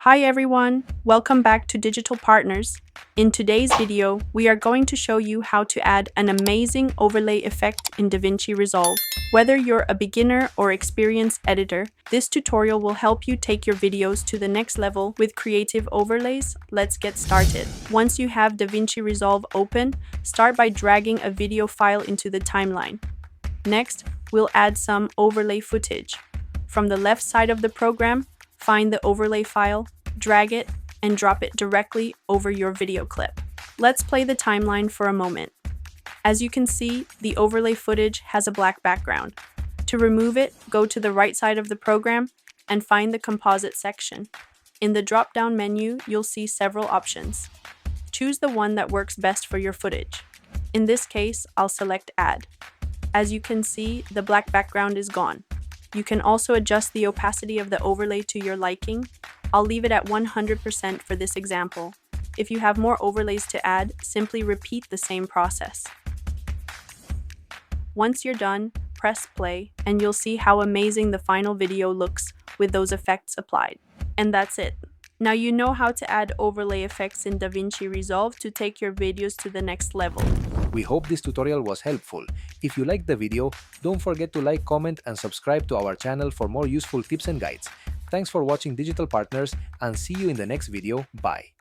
Hi everyone, welcome back to Digital Partners. In today's video, we are going to show you how to add an amazing overlay effect in DaVinci Resolve. Whether you're a beginner or experienced editor, this tutorial will help you take your videos to the next level with creative overlays. Let's get started. Once you have DaVinci Resolve open, start by dragging a video file into the timeline. Next, we'll add some overlay footage. From the left side of the program, find the overlay file, drag it, and drop it directly over your video clip. Let's play the timeline for a moment. As you can see, the overlay footage has a black background. To remove it, go to the right side of the program and find the composite section. In the drop-down menu, you'll see several options. Choose the one that works best for your footage. In this case, I'll select Add. As you can see, the black background is gone. You can also adjust the opacity of the overlay to your liking. I'll leave it at 100% for this example. If you have more overlays to add, simply repeat the same process. Once you're done, press play, and you'll see how amazing the final video looks with those effects applied. And that's it. Now you know how to add overlay effects in DaVinci Resolve to take your videos to the next level. We hope this tutorial was helpful. If you liked the video, don't forget to like, comment, and subscribe to our channel for more useful tips and guides. Thanks for watching Digital Partners, and see you in the next video. Bye.